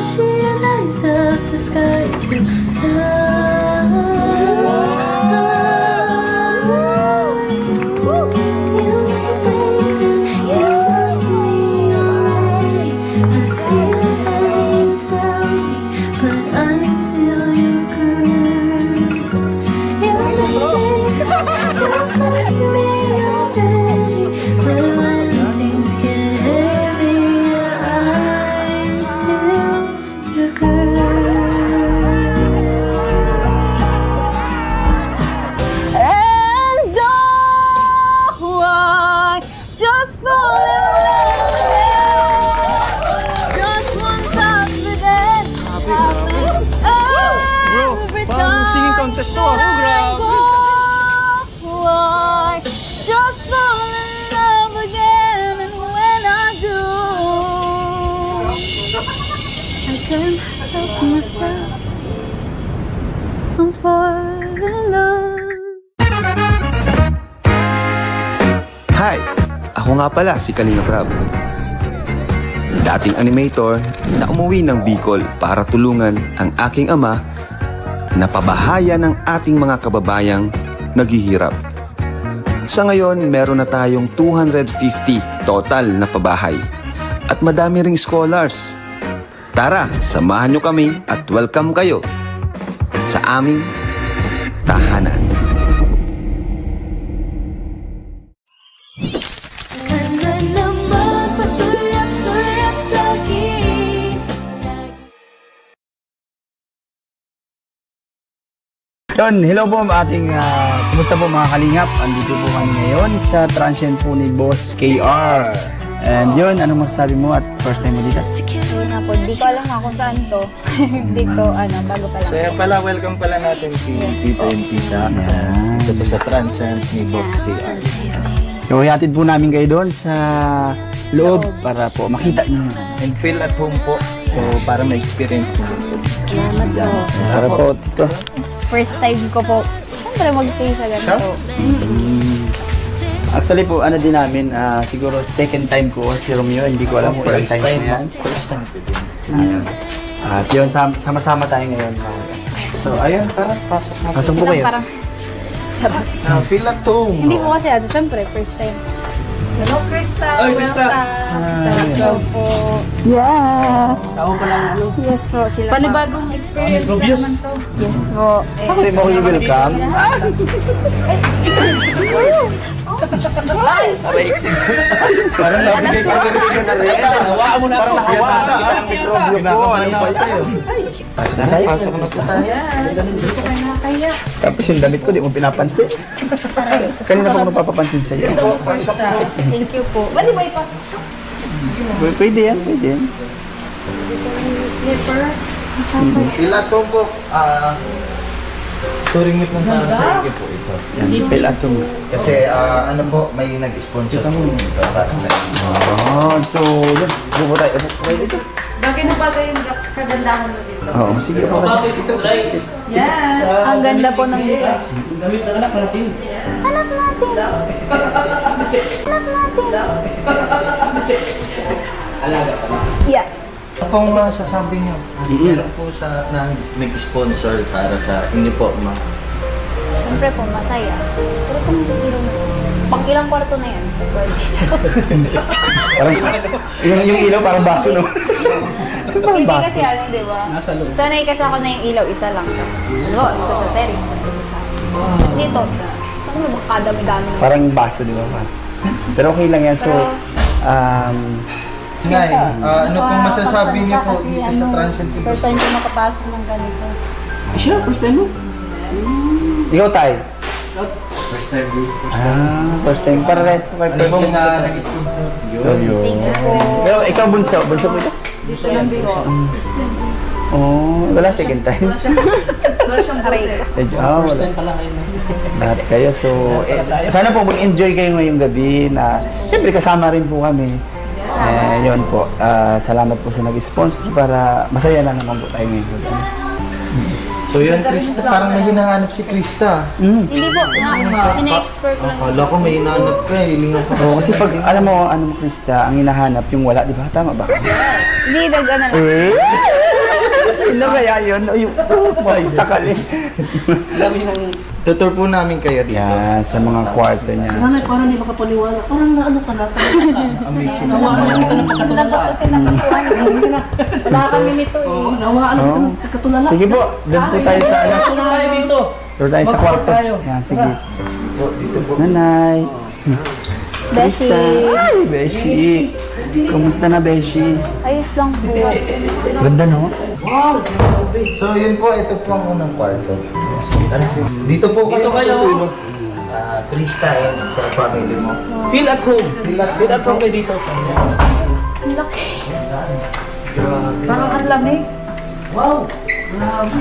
she lights up the sky tonight. You may think that you trust me already. I feel that you tell me, but I'm still your girl. You may think that you trust me already, but when things get heavy, I'm still your girl. And oh, I just fall in love with you. Just one touch with it happens every time. Singing contest to. I just fall in love again, and when I do, I can't help myself. I'm falling in love. Hi! Ako nga pala si Kalinga Prab. Dating animator na umuwi ng Bicol para tulungan ang aking ama na pabahaya ng ating mga kababayang naghihirap. Sa ngayon, meron na tayong 250 total na pabahay at madami ring scholars. Tara, samahan nyo kami at welcome kayo sa aming tahanan. Ka naman pasulyap-sulyap sa'kin. Yun, hello po ating, kumusta po mga kalingap? Andito po kami ngayon sa transient po ni Boss KR. And yun, anong masasabi mo at first time mo dito? Yun na po, hindi ko alam nga kung saan to. Dito, bago pa lang. So yan pala, welcome pala natin si Tito and Tita. Ito po sa Transcend ni Boss KR. So, ihatid po namin kayo doon sa loob para po makita nyo. And feel at home po. So para ma-experience nyo po. Salamat po. Para po ito. First time ko po, siyempre mag-stay sa ganito. Actually po, ano din namin, siguro second time ko si Romeo. Hindi ko alam kung ilang times na yan. At yun, sama-sama tayo ngayon. So ayun, tara, pasok na. Pasok po kayo. Parang, Feel at home. hindi ko kasi siyempre, first time. Hello, Krista! Ay, Krista! Sarap daw po. Yeah! Ako pala ano? Yes po, sila pa. Panibagong experience na Rubius. naman to. Yes po. Ako rin mo kayo welcome. Parang nabigay ka na rin. Hawaan mo na ako. Parang nahawaan na. Parang mikrobyo ko. Ano pa sa'yo? Pasok na tayo. Pasok na tayo. Tapos yung damit ko, di mo pinapansin. Kanina pa ako napapapansin sa'yo. Thank you po. Bali ba ipasok? Pwede yan, pwede yan. Slipper. Feel at home po. Touring meet ng parang sa inyo po ito. Yan, pelatong. Kasi ano po, may nag-sponsor po ito para sa inyo. Oh, so, yun. Buko tayo. Buko tayo dito. Bagay na bagay yung kagandahan mo dito. Oo, sige po. Yan. Ang ganda po ng design. Damit ng anak natin. Alaga pa na. Yeah. Ano pong masasabi niyo? Meron po sa nag-sponsor para sa uniforma. Siyempre po, masaya. Pero itong ilaw na, pang ilang kwarto na yan. Pwede. Parang, yung ilaw parang baso, no? Parang Hindi baso. kasi ano, di ba? Sanay kasi ako na yung ilaw, isa lang. Tapos, ano, isa sa terrace, isa sa Tapos dito, ano mo, kadami-dami. Parang baso, di ba? Pero okay lang yan. So, Ngay, ano pong masasabi niyo po dito sa Transient Tips? First time ko makapasok ng ganito. siya, first time mo? Ikaw, Tay? First time din. First time. Para rest ko kayo Ano first pong time. nag-sponsor? Thank you po. Pero ikaw, bunso. Bunso mo ito? Dito lang po. Oh, wala second time. Wala siyang boses. Wala. Lahat kayo. So, sana po mag-enjoy kayo ngayong gabi na siyempre kasama rin po kami. Yun po. Salamat po sa nag-sponsor para masaya na naman po tayo ngayong gabi. So yun, Krista, parang may hinahanap si Krista. Hindi po, ina-expert ko lang. Akala ko may hinahanap ka, hilingan ko. Oo, kasi pag alam mo, Krista, ang hinahanap yung wala, di ba? Tama ba? Hindi, ano lang. Sino kaya yun? Ay, may sakali. Tutur po namin kayo dito. Yan, sa mga kwarto niya. Nanay, parang hindi makapaniwala. Parang na ano ka na. Amazing. Nawaan na kita ng pagkatulala. Wala kami nito eh. Oo, nawaan na kita ng pagkatulala. Sige po, doon po tayo sa ano. Tulong tayo dito. Doon tayo sa kwarto. Yan, sige. Nanay. Beshi. Ay, Beshi. Kumusta na, Beshi? Ayos lang po. Ganda, no? So yun po, ito po ang unang kwarto. Dito po kayo matutulog. Krista and sa family mo. Feel at home. Feel at home kayo dito. Ang laki. Parang ang lamig. Wow! Grabe.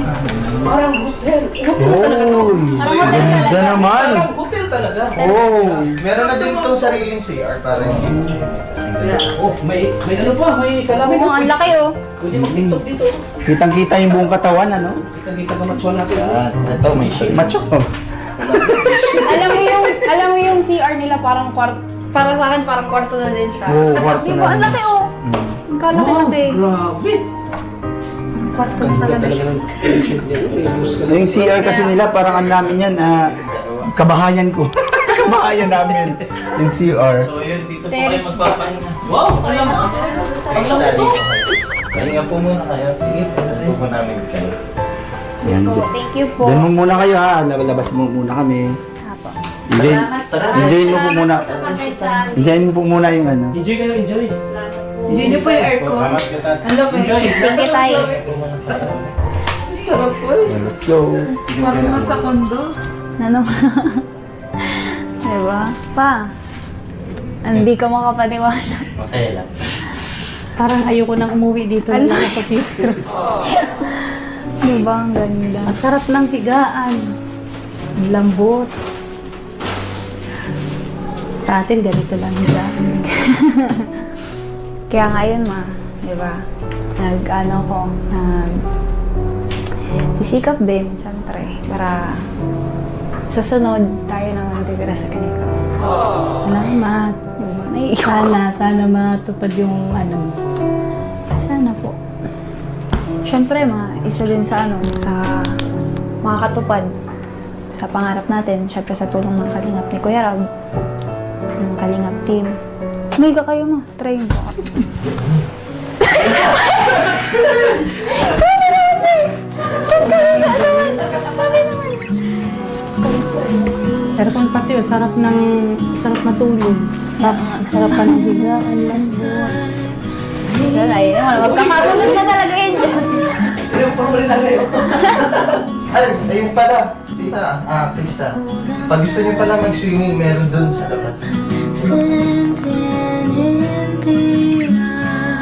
Parang hotel. Oh, ganda naman. Parang hotel talaga. Oh, Meron na din itong sariling CR para hindi. Oh, may ano pa, may salamin. Oo, ang laki oh. Pwede mag-tiktok dito. kitang-kita yung buong katawan, ano? Kita-kita ba matsuan natin? Ito may shade. Macho. Alam mo yung CR nila parang para sa akin parang kwarto na din siya. Oo, kwarto Di na ba? Ang din. laki oh. Ang kalaki-laki. Grabe. Kwarto na talaga siya. Yung CR kasi nila, parang ang namin yan, kabahayan ko. Kabahayan namin. Yung CR. So yun, dito po kayo Terrace. magpapahinga. Wow! Alam mo? Krista, dito kayo. Pahinga po muna kayo. Sige, ito po namin kayo. Yan, Thank you po. Diyan mo muna kayo ha. Labas mo muna kami. Apo. Enjoy mo po muna. Enjoy mo po muna yung ano. Enjoy kayo, enjoy. Enjoy niyo po yung aircon. Hello, Enjoy. Thank you tayo. Let's go. Ano? Diba? Pa, hindi ka makapaniwala. Masaya lang. Parang ayoko nang umuwi dito Ano? na nakapitro. Diba? Ang ganda. Ang sarap ng higaan. Ang lambot. Sa atin, ganito lang higaan. Kaya ngayon ma, diba? Sisikap din, syempre, para sa sunod tayo naman titira sa ganito. Salamat. Diba? Naiiyak. Sana matupad yung ano. Sana po. Syempre isa din sa sa makakatupad sa pangarap natin, syempre sa tulong ng Kalingap ni Kuya Rab, ng Kalingap team. Mega kayo ma, try mo. Pero kung pati sarap matulog. Tapos sarap pa ng higaan. Ayun naman, magkakatulog na talaga yun dyan. Ay, ayun pala. Tita, Krista. Pag gusto niyo pala mag-swimming, meron dun sa labas. Standing in the light.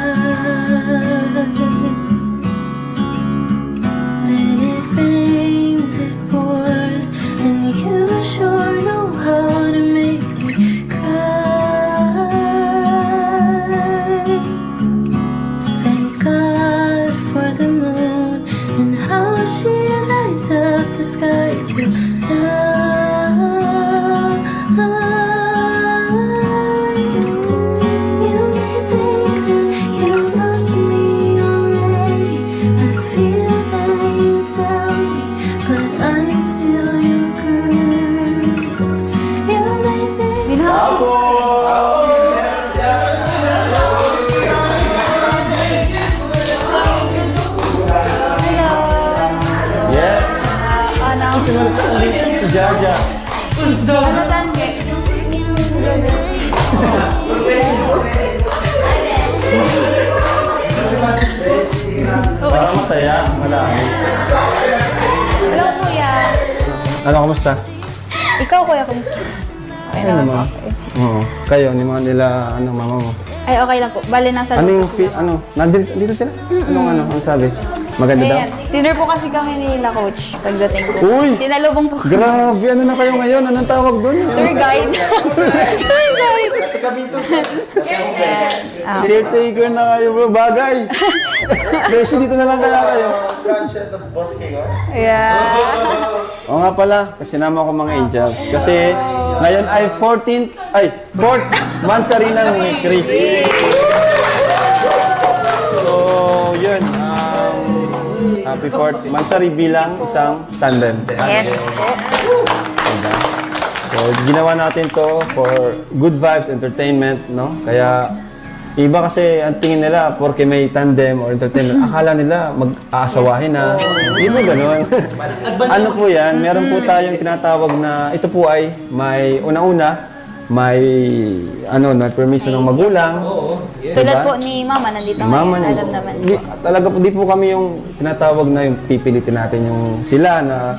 When it rains, it pours, and you sure know how to make me cry. Thank God for the moon and how she lights up the sky You may think that you've lost me already. I feel that you tell me, but I'm still your girl. You may think Yes. Ano? Si Jaja. Ano tangge? Parang masaya. Malaki. Hello kuya. Ano, kamusta? Ikaw kuya, kumusta? Okay Ano na. naman? Oo. Kayo, ni mga nila, mama mo. Ay, okay lang po. Bale, nasa Ano yung, loob po sila. nandito sila? Anong sabi? Maganda daw? Ayan. Dinner po kasi kami nila coach pagdating ko. Uy! Sinalubong po kami. Grabe, ano na kayo ngayon? Anong tawag doon? Tour guide. Tour guide. Caretaker na kayo bro, bagay! Especially dito na lang kaya kayo. Gunshot of boss kayo. Yeah. Oo nga pala, sinama ko mga angels. Kasi ngayon ay 4th month sa rin ng Chris. So, yun. Happy 4th Mansari bilang isang tandem. Yes po. Diba? So, ginawa natin to for good vibes, entertainment, no? Kaya, iba kasi ang tingin nila, porque may tandem or entertainment, akala nila mag-aasawahin na. Hindi po ganun. Ano po yan? Meron po tayong tinatawag na, ito po ay may una-una, may may permission ng magulang. Tulad po ni Mama, nandito Mama, ngayon. Alam naman po. talaga po, di po kami yung tinatawag na yung pipilitin natin yung sila na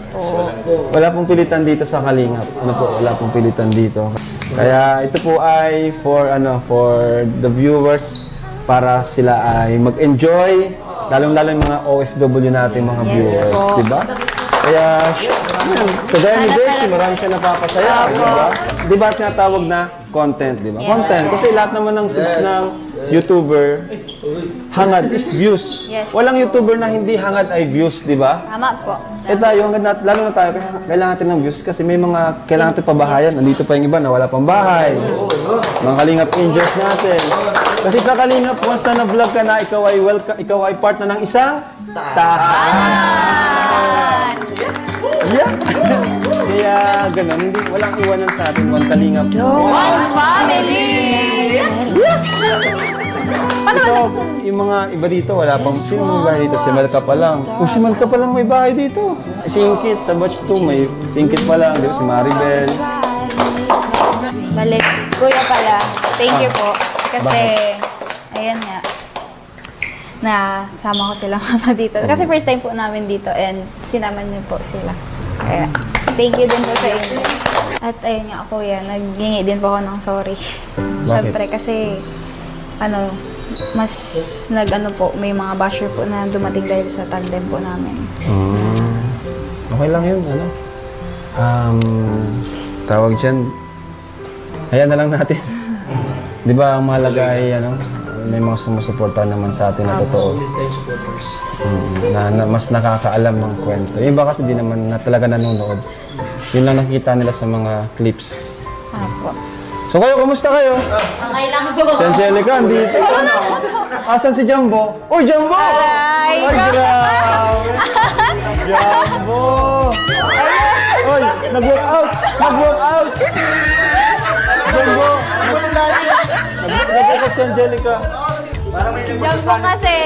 wala pong pilitan dito sa Kalingap. Wala pong pilitan dito. Kaya ito po ay for the viewers para sila ay mag-enjoy, lalong-lalo yung mga OFW natin mga viewers, po. di ba? Kaya, kagaya ni Beshi, marami siya napapasaya, di ba? Di ba tinatawag na content, di ba? Content, kasi lahat naman ng YouTuber, hangad is views. Yes. Walang YouTuber na hindi hangad ay views, di ba? Tama po. Tayo, lalo na tayo, kailangan natin ng views kasi may mga kailangan natin pabahayan. Nandito pa yung iba na wala pang bahay. Mga Kalingap Angels natin. Kasi sa Kalingap, once na na-vlog ka na, ikaw ay part na ng isang tahanan. Yeah. Kaya ganun, walang iwanan sa atin, one Kalingap. One family! Ito, yung mga iba dito, wala pang sino may bahay dito. Si Melka pa lang. Si Melka pa lang may bahay dito. Si Ingkit, sa batch 2, may si Ingkit pa lang. Dito si Maribel. Balik. Kuya pala, thank you po. Kasi, ayan nga, nasama ko sila mama dito. Kasi first time po namin dito and sinama niyo po sila. Kaya, thank you din po sa inyo. At ayun nga, kuya, naghingi din po ako ng sorry. Siyempre, kasi, mas po, may mga basher po na dumating dahil sa tandem po namin. Okay lang yun, tawag dyan, ayan na lang natin. Di ba, ang mahalaga ay, may mga sumusuporta naman sa atin na totoo. Solid tayong supporters. Na mas nakakaalam ng kwento. Yung iba kasi di naman na talaga nanonood. Yun lang nakikita nila sa mga clips. Apo. So kayo, kumusta kayo? Okay lang po. Si Angelica, andito. Asan si Jumbo? Uy, Jumbo! Ay, grabe! Jumbo! Uy, nag-work out! Nag-work out! Jumbo! Nag-work out si Angelica. Jumbo kasi.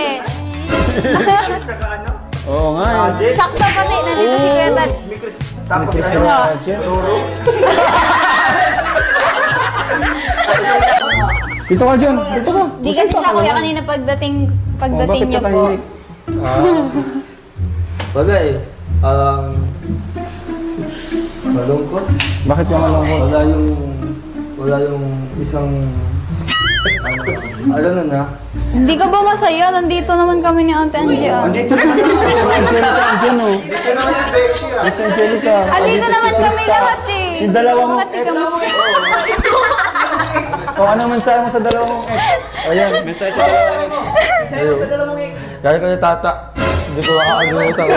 Oo nga eh. Sakto pati, nandito si Kuya Tats. Tapos dito ka, John. Dito ka. Di kasi siya kuya kanina pagdating niyo po. Bagay, malungkot. Bakit ka malungkot? Wala yung isang, na. Hindi ka ba masaya? Nandito naman kami ni Ate Angie. Andito naman si Angelica, andyan oh. Si Angelica. Andito naman kami lahat eh. Yung dalawang Bakit di ka ex. masaya? O, anong mensahe mo sa dalawang ex? O yan, mensahe sa dalawang ex. Kaya ko yung tata, hindi ko makakalimutan ko.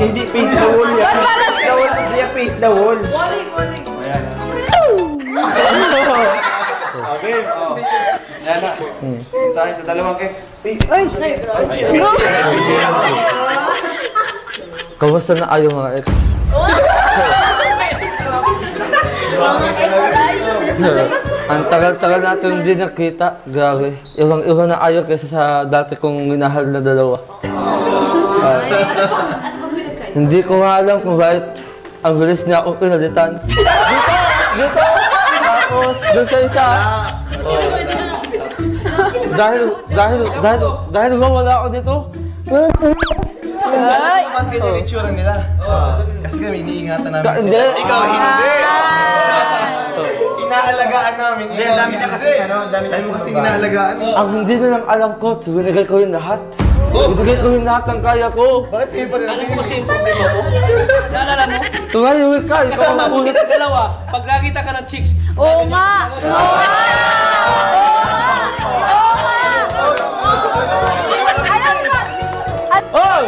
Hindi face the wall yan. Hindi face the wall. Okay, yan na. Mensahe sa dalawang ex. Kamusta na kayo mga ex? Ang tagal-tagal natin hindi nakita. Grabe. Iwan na kayo kaysa sa dati kong minahal na dalawa. Hindi ko nga alam kung bakit ang bilis niya akong pinalitan. Dito! Tapos, doon sa isa. Dahil ba wala ako dito? Bakit ganyan yung itsura nila? Kasi kami iniingatan namin Hindi. sila. Ikaw hindi! Inaalagaan namin. Ikaw hindi. Dahil mo kasi inaalagaan. Ang hindi na lang alam ko, binigay ko yung lahat. Binigay ko yung lahat ng kaya ko. Bakit kayo pa rin? Alam mo kasi yung problema mo? Naalala mo? Tumayuwi ka, ikaw Kasama ang mo ulit. sila dalawa. Pag nakita ka ng chicks, Oo nga! Oo nga! Alam mo! At Oh!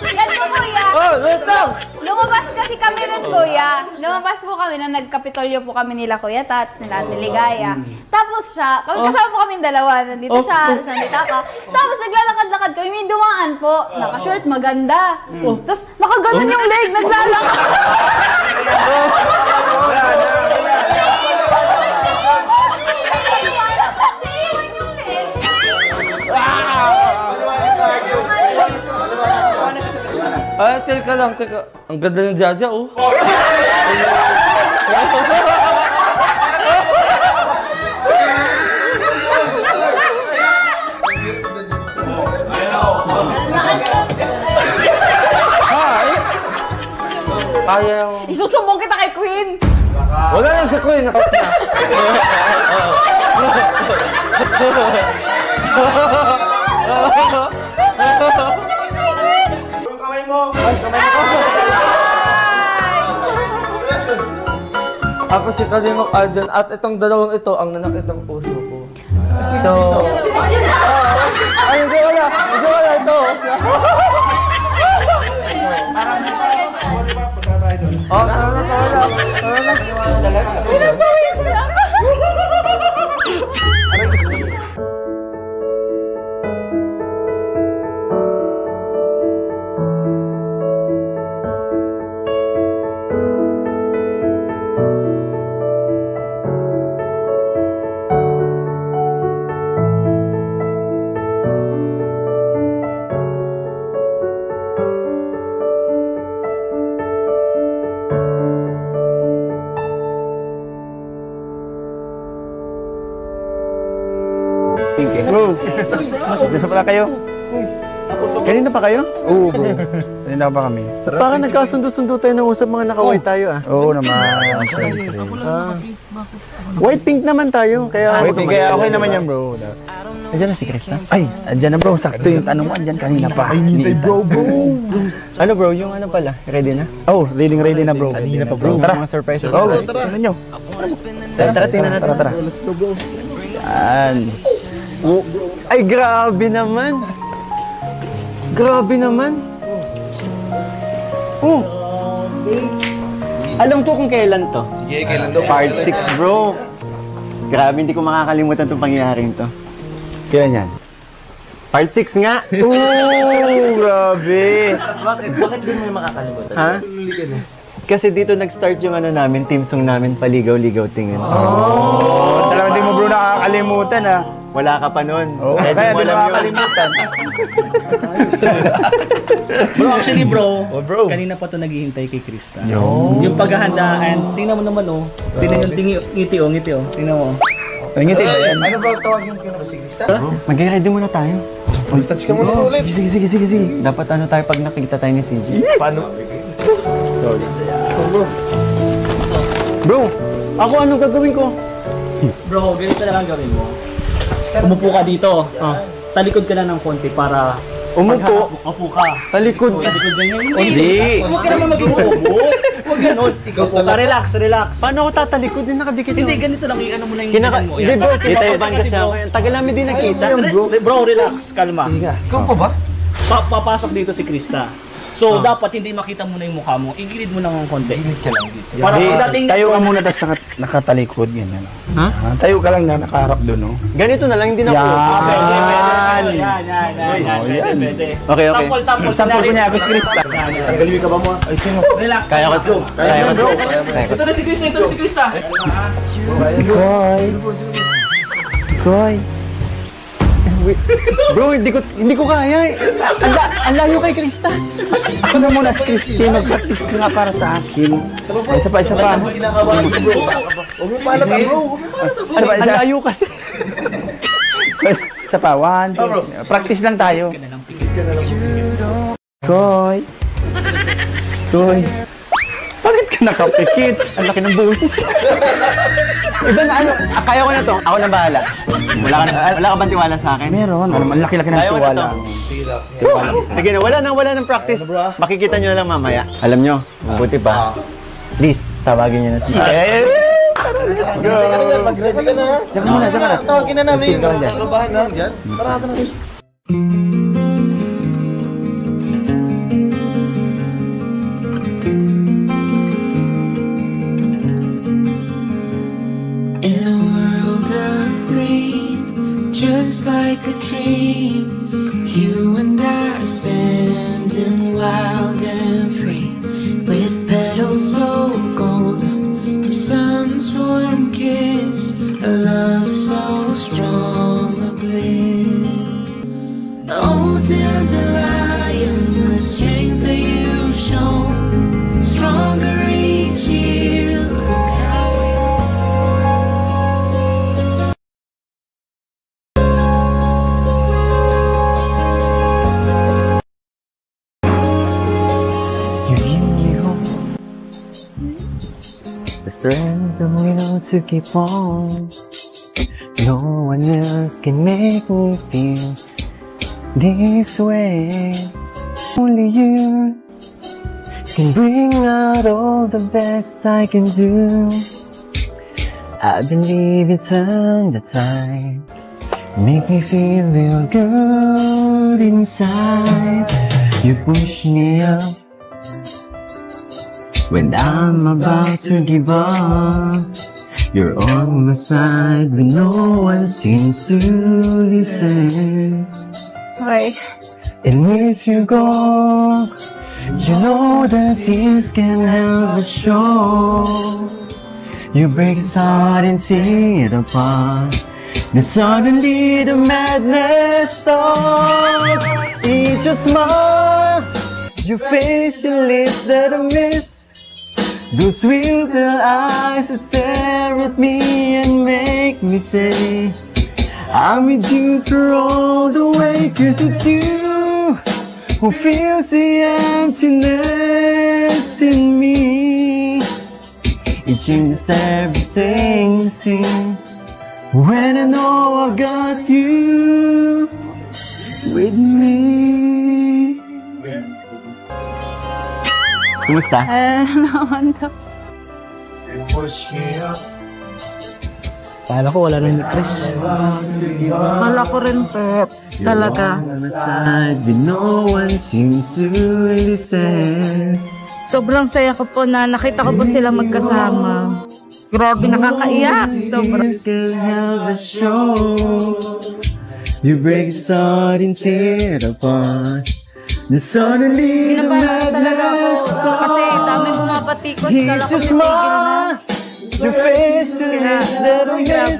ganito kuya, Oh, wait lang! lumabas kasi kami rin ko Kuya. Lumabas po kami na nagkapitolyo po kami nila Kuya Tats, nila Ate Ligaya. Tapos siya, kasama po kami dalawa. Nandito siya, nandito ako. Tapos naglalakad-lakad kami, may dumaan po. Naka-short, maganda. Tapos nakaganon yung leg, naglalakad. Ay, teka lang, teka. Ang ganda ng Jaja, oh. Kaya yung... Isusumbong kita kay Queen. Wala lang si Queen, nakot na. Ako si Kalimok Arjan at itong dalawang ito ang nanakit ng puso ko. So... Ay, hindi wala ito. Oh, tara na. Bro, dito na pala kayo? Kanina pa kayo? Oo, bro. Kanina pa kami. Parang nagkasundo-sundo tayo ng usap mga naka-white tayo ah. Oo naman. White pink naman tayo, kaya... Kaya okay naman yan, bro. Andiyan na si Krista? Ay, andyan na bro. Sakto yung tanong mo. Andyan kanina pa. Ay, bro. Ano bro, yung ano pala? Ready na? Oh, ready na bro. Kanina pa bro. Tara. Mga surprises. Oh, tara. Ano nyo? Tara, tingnan natin. Tara. Let's go bro. Yan. Oh. Ay, grabe naman. Grabe naman. Oh. Alam ko kung kailan to. Sige, kailan daw? Part 6 bro. Grabe, hindi ko makakalimutan itong pangyayaring to. Kailan yan? Part 6 nga. Oh, grabe. Bakit din mo yung makakalimutan? Ha? Kasi dito nag-start yung ano namin, team song namin, Paligaw-Ligaw Tingin. Oh, talagang di mo bro nakakalimutan ah. Wala ka pa nun. Oh, kaya di mo nakakalimutan. Bro, actually bro, kanina pa to naghihintay kay Krista. Yung paghahandaan, tingnan mo naman oh. Tingnan yung ngiti oh. Tingnan mo. Ngiti ba yan? Ano ba tawagin ko na si Krista? Mag-ready muna tayo. Touch ka muna ulit. Sige. Dapat ano tayo pag nakikita tayo ni CJ. Paano? Bro, ako ano gagawin ko? Bro, ganito na lang gawin mo. Umupo ka dito. Talikod ka lang ng konti para Umupo? Upo ka. Talikod? Talikod ganyan. Hindi. Huwag ka naman mag-uupo. Huwag ganun. Ikaw talaga. Relax. Paano ako tatalikod? Hindi nakadikit Hindi, yun. ganito lang. Ano mo lang yung tingnan mo. Hindi bro, kinakabahan kasi ako. Tagal namin din nakita. Bro, relax. Kalma. Ikaw pa ba? Papasok dito si Krista. So, dapat hindi makita mo na yung mukha mo. Igilid mo ng konti. Ingit ka lang dito. Para pagdating Tayo ka muna tapos nakatalikod. Ganyan. Ha? Tayo ka lang na nakaharap doon, no? Ganito na lang, hindi na ako. Yan. Yan. Pwede. Okay. Sample ko niya ako si Krista. Tanggalin ka ba mo? Ay, sino? Relax. Kaya ko. Ito na si Krista. Koy. Bro, hindi ko kaya eh. Ang layo kay Krista. Ano muna si Christy, mag-practice ka nga para sa akin. Isa pa. Kinakabahan si bro. Huwag mo palata bro. Ang layo kasi. Isa pa, 1, 2. Practice lang tayo. Koy. Bakit ka nakapikit? Ang laki ng boses. Iba na ano, kaya ko na to. Ako na bahala. Wala ka bang tiwala sa akin? Meron. Ang laki-laki ng Kaya ko na tiwala. to. Sige na, wala nang practice. Makikita nyo lang mamaya. Alam nyo, mabuti pa. Please, tawagin nyo na si Let's go. Mag-ready ka na. Diyan ka muna. Tawagin na namin. Chill ka lang dyan. Kakabahan na dyan. Parada na. just like a dream. You and I standing wild and free, with petals so golden, the sun's warm kiss, a love so strong, a bliss. Oh, dandelion, the strength that you've shown, stronger each year. Look how the strength of will to keep on. No one else can make me feel this way. Only you can bring out all the best I can do. I believe you turn the tide, make me feel real good inside. You push me up when I'm about to give up. You're on my side when no one seems to listen. Okay. And if you go, you know that tears can help but show. You break his heart and tear it apart. Then suddenly the madness starts. It's your smile, your face, your lips that I miss. Those sweet little eyes that stare at me and make me say I'm with you through all the way. 'Cause it's you who feels the emptiness in me. It changes everything you see when I know I got you with me. Kumusta? Naman to. Kala ko wala nang Chris. Wala ko rin, Peps. Talaga. With no one seems to listen. Sobrang saya ko po na nakita ko po sila magkasama. Grabe, nakakaiyak. Sobrang. You break his heart and tear it apart. Then suddenly the Pinabahan talaga ako. Kasi dami bumapatikos. Kala ko titigil na. your face to lips that I miss.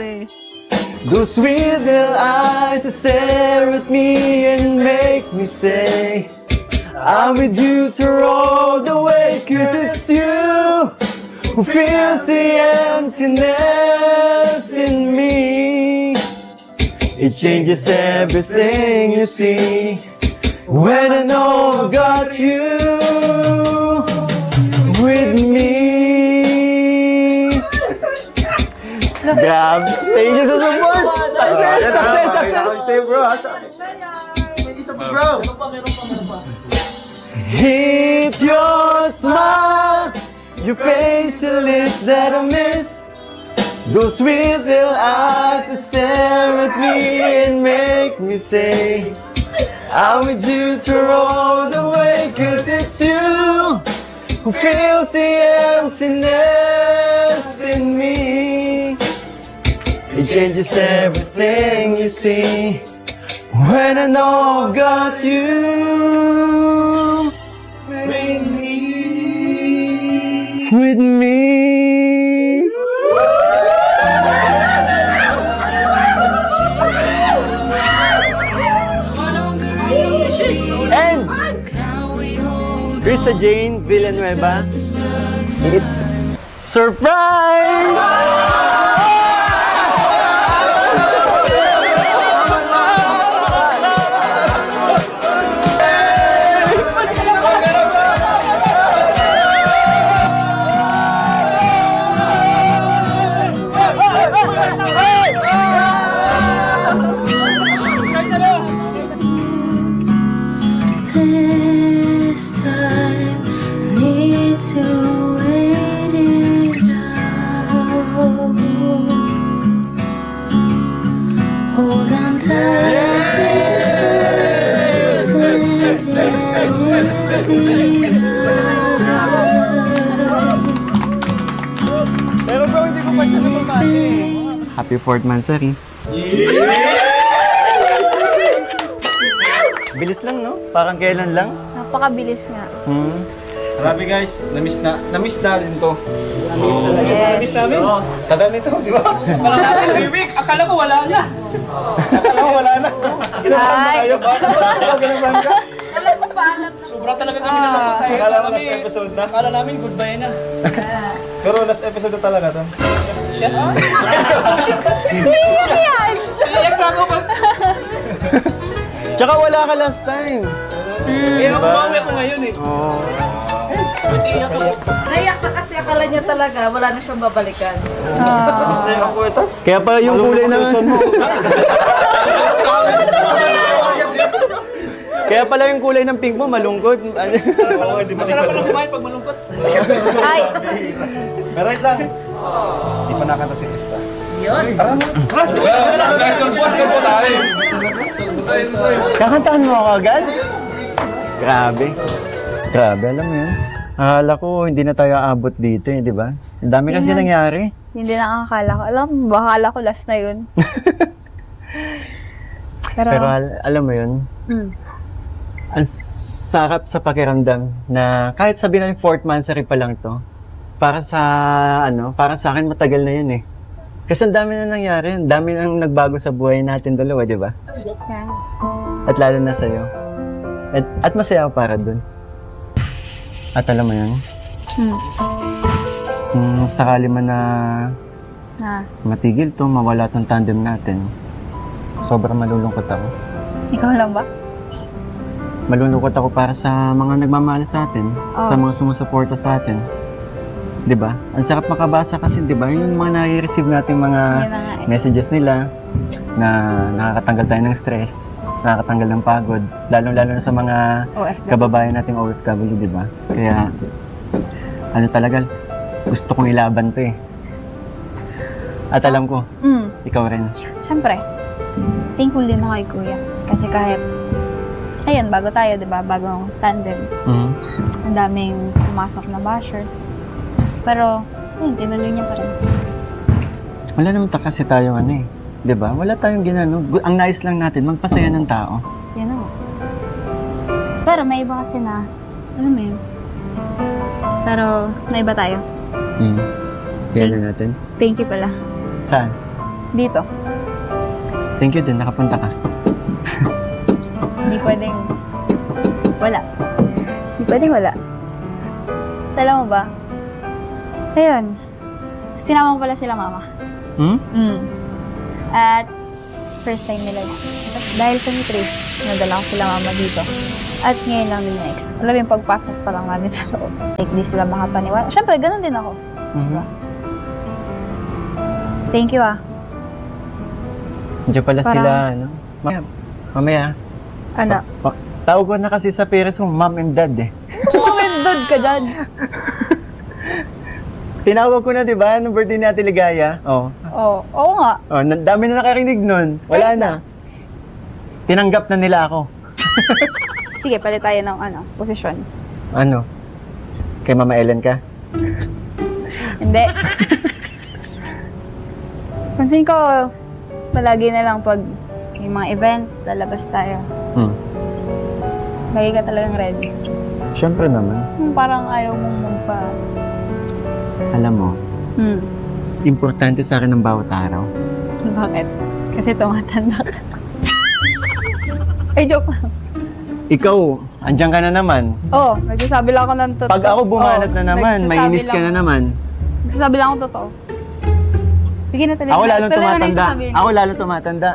Those sweet little eyes that stare at me and make me say I'm with you through all the way. 'Cause it's you who feels the emptiness in me. It changes everything you see when I know I got you with me. Grabe. Thank you sa support. Success, bro. Hit your smile, your face, your lips that I miss. Those sweet little eyes that stare at me and make me say I'm with you through all the way. 'Cause it's you who feels the emptiness in me. It changes everything you see when I know I've got you with me. And Krista Jane Villanueva, it's surprise! This time I need to wait it out. Hold on tight, this is standing in the Pero bro, hindi ko pa siya napapali. Happy 4th monthsary. Bilis lang, no? Parang kailan lang. Napakabilis nga. Grabe guys, na-miss natin to. Yes. Miss namin. Tagal nito, di ba? Wala namin 3 weeks. Akala ko wala na. Akala ko wala na. Ay. Ginabahan ka? Alam ko paalam na. Sobra talaga kami nalapot. Akala mo last episode na? Akala namin goodbye na. Pero last episode na talaga to. Iyak na ako ba? Tsaka wala ka last time. Eh, bumawi ako ngayon eh. Oo. Iyak ako. Naiyak siya kasi akala niya talaga wala na siyang babalikan. Gusto yung ako ito. Kaya pala yung kulay ng... Kaya pala yung kulay ng pink mo, malungkot. Masarap pa na kumain pag malungkot. Ay. Pero wait lang. Di pa nakanta si Krista. Yun. Tara mo. Guys, nagbuwas ka po tayo. Kakantaan mo ako agad? Grabe. Grabe, alam mo yun. Akala ko hindi na tayo aabot dito eh, di ba? Ang dami kasi nangyari. Hindi na akala ko. Alam mo, akala ko last na yun. Pero alam mo yun, ang sarap sa pakiramdam na kahit sabihin natin 4th monthsary pa lang to, para sa akin matagal na yun eh. Kasi ang dami na nangyari, ang dami nang nagbago sa buhay natin dalawa, di ba? At lalo na sa'yo. At masaya ako para dun. At alam mo yun, kung sakali man na matigil to, mawala tong tandem natin, sobrang malulungkot ako. Ikaw lang ba? Malulungkot ako para sa mga nagmamahal sa atin, sa mga sumusuporta sa atin. 'Di ba? Ang sarap makabasa kasi 'di ba, yung mga nare-receive nating mga messages nila na nakakatanggal tayo ng stress, nakakatanggal ng pagod, lalong-lalo na sa mga kababayan nating OFW, 'di ba? Kaya ano talaga, gusto kong ilaban 'to eh. At alam ko, ikaw rin. Siyempre. Thankful din ako kay Kuya. Kasi kahit, ayun, bago tayo, di ba? Bagong tandem. Ang daming pumasok na basher. Pero, ayun, tinuloy niya pa rin. Wala naman kasi tayong ano eh. Di ba? Wala tayong ginano. Ang nais lang natin, magpasaya ng tao. Yan o. Pero may iba kasi na, alam mo yun. Pero, may iba tayo. Kaya na natin. Thank you pala. Saan? Dito. Thank you din, nakapunta ka. Hindi pwedeng wala. Hindi pwedeng wala. Alam mo ba? Ayun. Sinama ko pala sila mama. At first time nila yun. At dahil kami 3, nadala ko sila mama dito. At ngayon lang din next. Alam mo yung pagpasok pa lang namin sa loob. Like, di sila makapaniwala. Siyempre, ganun din ako. Diba? Thank you Diyan pala sila, ano? Mamaya. Ano? Tawag ko na kasi sa parents mo, mom and dad eh. Mom and dad ka dyan. Tinawag ko na, di ba? Nung birthday ni Ate Ligaya. Oo nga. Dami na nakarinig nun. Wala na. Tinanggap na nila ako. Sige, palit tayo ng posisyon. Ano? Kay Mama Ellen ka? Hindi. Pansin ko, palagi na lang pag may mga event, lalabas tayo. Lagi ka talagang ready. Siyempre naman. Parang ayaw mong magpa... Alam mo, importante sa akin ang bawat araw. Bakit? Kasi tumatanda ka. Ay, joke lang. Ikaw, andyan ka na naman. Nagsasabi lang ako ng totoo. Pag ako bumanat na naman, mainis ka na naman. Nagsasabi lang ako totoo. Sige na talaga. Ako lalong tumatanda. Ako lalong tumatanda.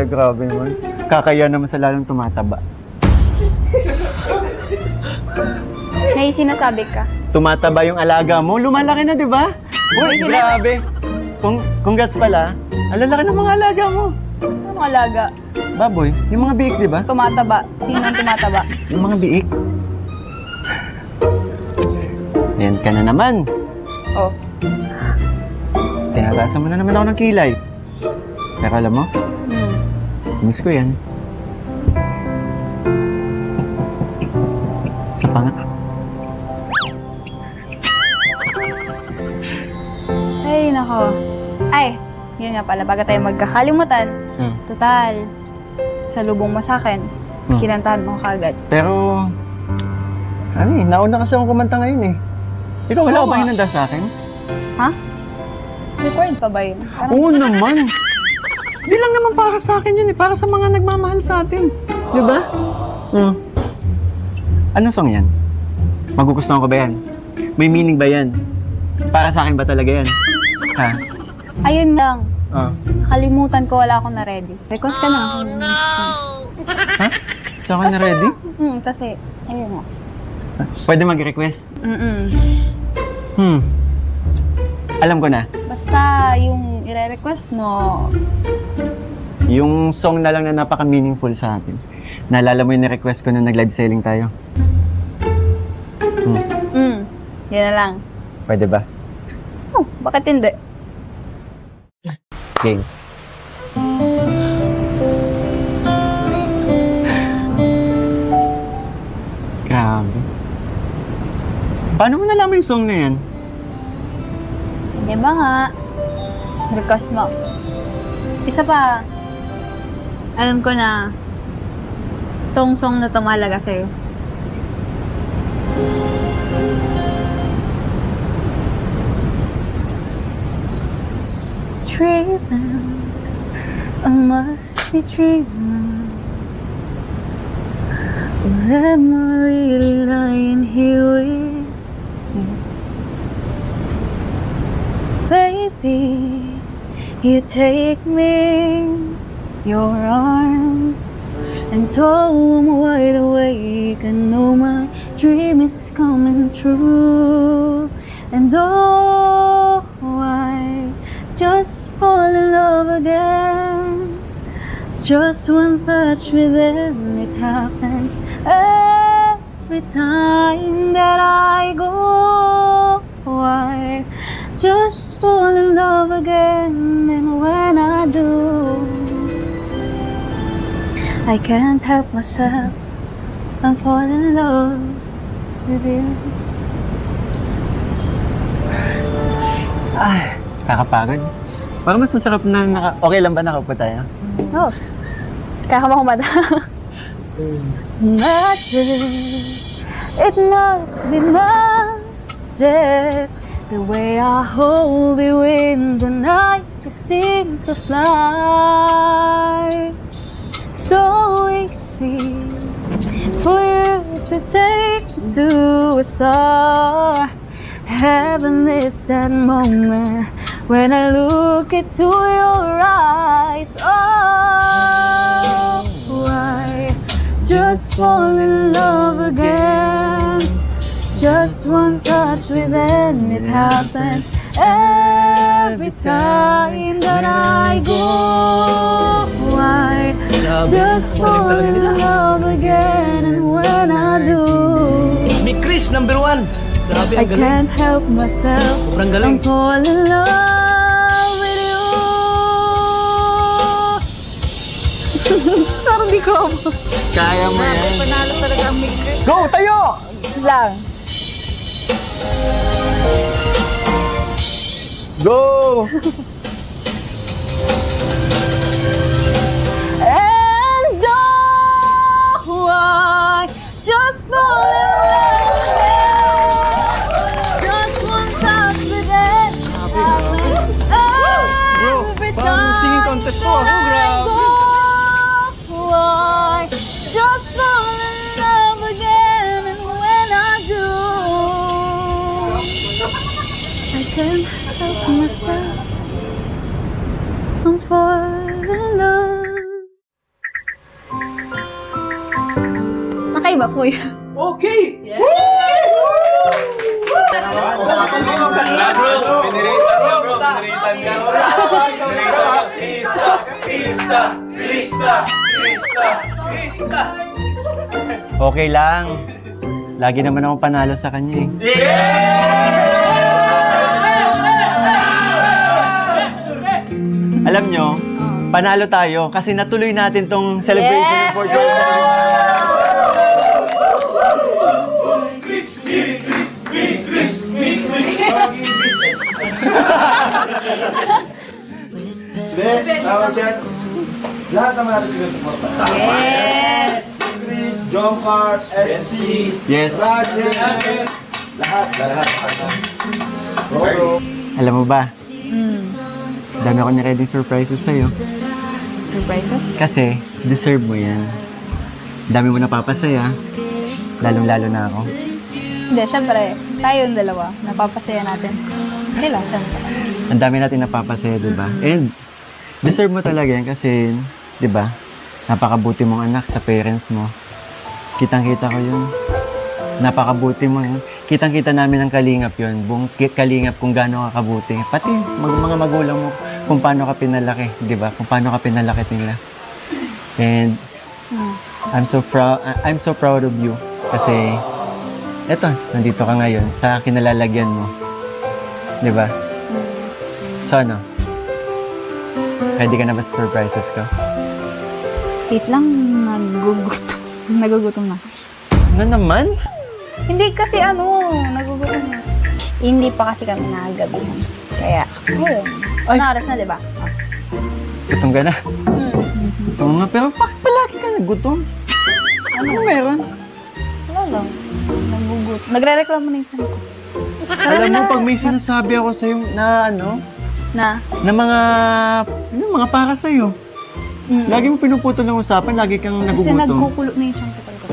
Grabe naman. Kakaya naman sa lalong tumataba. May sinasabi ka. Tumataba yung alaga mo. Lumalaki na, di ba? Uy, grabe. Congrats pala. Ang lalaki ng mga alaga mo. Anong alaga? Baboy. Yung mga biik, di ba? Tumataba. Sino ang tumataba? Yung mga biik. Yan ka na naman. Tinatasan mo na naman ako ng kilay. Pero alam mo, miss ko yan. Isa pa nga. Ay, nako. Ay, yun nga pala, baga tayo magkakalimutan. Total, salubong mo sa akin, kinantahan mo kagad. Pero, ano eh, nauna kasi akong kumanta ngayon eh. Ikaw, wala ka ba hinanda sa akin? Ha? Required pa ba yun? Oo naman. Di lang naman para sa akin yun eh, para sa mga nagmamahal sa atin. Di ba? Anong song yan? Magugustuhan ko ba yan? May meaning ba yan? Para sa akin ba talaga yan? Ha? Ayun lang. Kalimutan ko, wala akong na-ready. Request ka na. Ha? Hindi ako na-ready? Kasi, ayun nga. Pwede mag-request? Alam ko na. Basta yung i-request mo, yung song na lang na napaka-meaningful sa atin. Naalala mo yung ni-request ko nung nag-live selling tayo? yun na lang. Pwede ba? Bakit hindi? Game. Grabe. Paano mo nalaman yung song na yan? Di ba nga? Request mo. Isa pa. Alam ko na tong song na tumalaga sa'yo. Dreaming, I must be dreaming. Am I really lying here with you? Baby, you take me in your arms and though I'm wide awake, I know my dream is coming true. And though I just fall in love again, just one touch with them, it happens every time that I go. I just fall in love again, and when I do, I can't help myself, I'm falling in love with you. Ay, kakapagod. Parang mas masarap na okay lang ba nakaupo tayo? Oh, kaya ka ba kumada? Magic, it must be magic. The way I hold you in the night, you seem to fly. So easy for you to take me to a star. Heaven is that moment when I look into your eyes. Oh, I just fall in love again. Just one touch with them, it happens every time that I go. I just fall in love again, and when I do, Mi Chris, number 1. Grabe, I can't help myself. Sobrang galing. I'm falling in love with you. Parang di ko. Kaya mo yan. Panalo talaga ang Mi Chris. Go, tayo! Lang. Go! And oh, I just fall in love again. Just one touch with it. Every parang singing contest to. I just fall in love again, and when I do, I can't help myself, I'm falling in love. Nakaiba po yun. Okay! Yeah! Okay lang. Lagi naman akong panalo sa kanya eh. Alam nyo, panalo tayo kasi natuloy natin tong celebration ng 4th anniversary. Lahat naman natin siguro suporta. Yes! Chris, John Carr, SC, Yes. Roger, lahat. Alam mo ba, Hmm. dami ako na-ready surprises sa'yo. Surprises? Kasi, deserve mo yan. Dami mo napapasaya. Lalong-lalo na ako. Hindi, syempre, tayo yung dalawa. Napapasaya natin. Okay lang, syempre. Ang dami natin napapasaya, di ba? And, deserve mo talaga yan kasi, di ba, napakabuti mong anak sa parents mo. Kitang-kita ko yun. Napakabuti mo yun. Kitang-kita namin ang kalingap yun. Buong kalingap kung gaano ka kabuti. Pati mga magulang mo kung paano ka pinalaki, di ba? Kung paano ka pinalaki nila. And, I'm so proud of you. Kasi, eto, nandito ka ngayon sa kinalalagyan mo. Di ba? So ano? Ready ka na ba sa surprises ko? Wait lang, nagugutom. Nagugutom na. Ano naman? Hindi kasi nagugutom na. Hindi pa kasi kami nakagabihan. Kaya, ayun. Ay. Ano oras na, di ba? Gutom ka na? Oo nga, pero bakit palagi ka nagutom? Ano meron? Wala lang. Nagugutom. Nagre-reklamo na yung tiyan ko. Alam mo, pag may sinasabi ako sa'yo na Na mga para sa'yo. Lagi mo pinuputol ng usapan, lagi kang Kasi nagugutom. nagkukulo na yung tiyan ko talaga.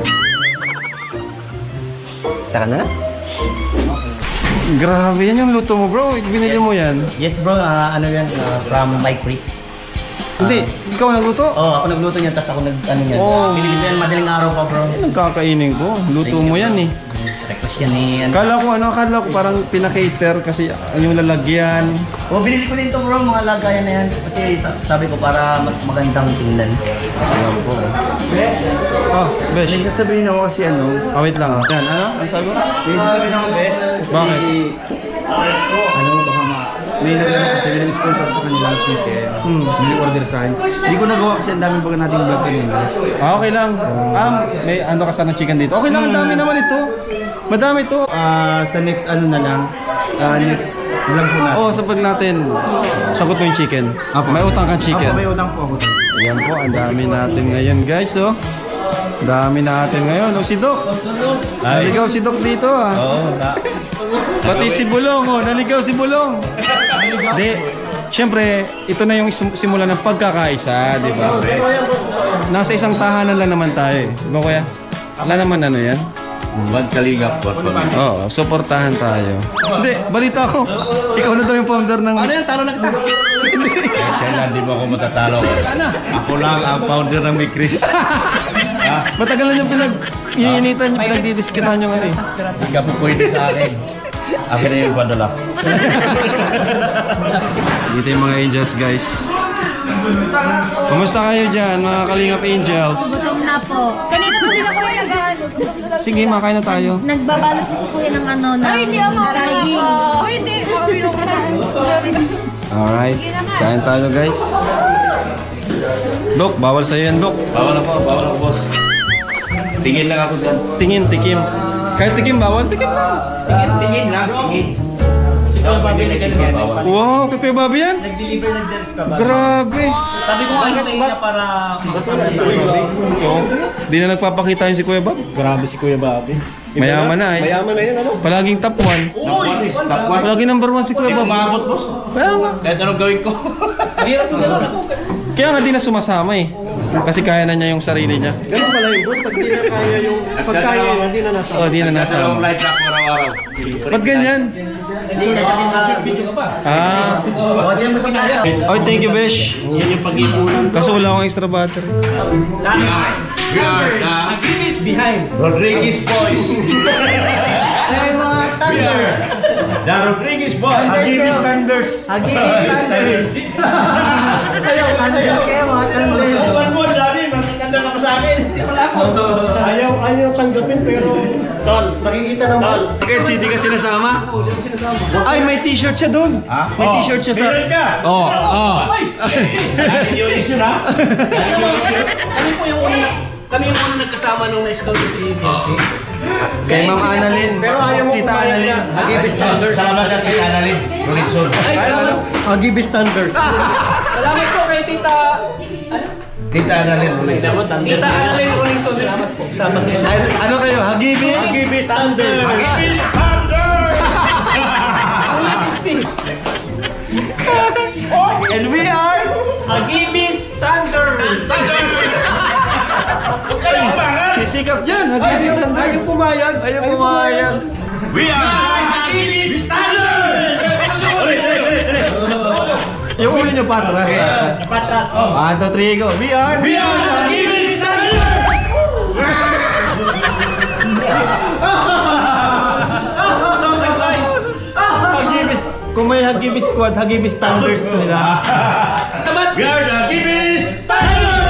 Tara na? Grabe, yan yung luto mo, bro. Binili mo yan. Yes bro, ano yan, from Mike Chris. Hindi, ikaw nagluto? Oo, ako nagluto niyan, tapos ako niyan. Oh. Binili ko yan madaling araw pa bro. Yan ang kakainin ko. Luto mo yan eh. Request yan eh. Akala ko parang pinakater kasi yung lalagyan. Oh, binili ko din to bro, mga lagayan na yan. Kasi sabi ko para mas magandang tingnan. Alam ko. Oh, Besh. May sasabihin ako kasi Wait lang. Yan, ano? Ano sabi mo? May sasabihin ako, Besh. Bakit? May kasi may nag-sponsor sa kanilang chicken. May order sa akin. Hindi ko nagawa kasi ang daming baga nating vlog kanina. Okay lang. May ano ka sana chicken dito. Okay lang, ang dami naman ito. Madami ito. Sa next na lang, next vlog po natin. Sa pag natin, sagot mo yung chicken. May utang kang chicken. May utang po ako. Ayan po, ang dami natin ngayon guys, Dami natin ngayon. Si Doc. Naligaw si Doc dito, Pati si Bulong, naligaw si Bulong. Di, syempre, ito na yung simula ng pagkakaisa, di ba? Nasa isang tahanan lang naman tayo, di ba kuya? Wala naman yan. Bad Kalingap. Oo, suportahan tayo. Hindi, balita ko. Ikaw na daw yung founder ng... Ano yan? Talo na kita. Kailan di ba ako matatalo? Ako lang ang founder ng May Chris. Matagal na yung pinag-iinitan, yung pinagdidiskitahan yung ano eh. Hindi ka po pwede sa akin. Akin na yung padala. Dito yung mga angels guys. Kumusta kayo dyan, mga Kalingap Angels? Gutom na po. Kanina po sila kuya nag-ano. Sige, makain na tayo. Nagbabalot po si kuya ng ng hindi ako saging. Hindi, Alright, kain tayo guys. Dok, bawal sa'yo yan, Dok. Bawal ako boss. Tingin lang ako dyan. Tingin, tikim. Kahit tikim, bawal, tikim lang. Tingin lang, tingin. Si Kuya Bobby nag-deliver. Wow, kay Kuya Bobby yan? Nag-deliver ng Dance ka ba? Grabe. Sabi ko nga hintayin niya para makasama si Kuya Bobby. Di na nagpapakita yun si Kuya Bob. Grabe si Kuya Bobby. Mayaman na eh. Mayaman na yun, Palaging top 1. Palaging number 1 si Kuya Bob. Umabot boss. Kaya nga. Kahit anong gawin ko. Mahirap yung gano'n ako. Kaya nga di na sumasama eh. Kasi kaya na niya yung sarili niya. Ganun pala yung boss, pag di na kaya yung... Pag kaya yun, hindi na nasama. Oh, di na nasama. Dalawang light track mo araw-araw. Ba't ganyan? Hindi, kaya video ka pa. Kasi yung mas kinaya. Oh, thank you, Besh. Yan yung pag-ipunan. Kaso wala akong extra battery. We are the Agibis behind. Rodriguez Boys. Ay, mga Thunders. The Rodriguez Boys. Agibis Thunders. Agibis Thunders. Ayaw, kaya mga Thunders. One more, Johnny. Magkanda ka pa sa akin. Hindi pala ako. Ayaw tanggapin pero... Tol, nakikita naman. Bakit hindi ka sinasama? Ay, may t-shirt siya doon. May t-shirt siya sa... Meron ka? Oo. Dahil yung issue na. Kami yung unang nagkasama nung na-scout si PLC. Kay Ma'am Annalyn. Pero ayaw mo Tita Annalyn. Agibis Thunders. Salamat ka kay Annalyn. Ronixon. Ay, salamat. Agibis Thunders. Salamat po kay Tita... Tita Annalyn Rolingson. Tita Annalyn Rolingson. Salamat po. Sama niyo. Ano kayo? Hagibis? Hagibis Thunder. Hagibis Thunder! And we are Hagibis Thunders! sisikap dyan, Hagibis Thunders. Ayaw pumayag. Ayaw pumayag. We are Hagibis Thunder! Yung ulo nyo patras. Patras. 1, 2, 3, go. We are Hagibis Thunder! Hagibis. Kung may Hagibis squad, Hagibis Thunders to nila. We are the Hagibis Thunder!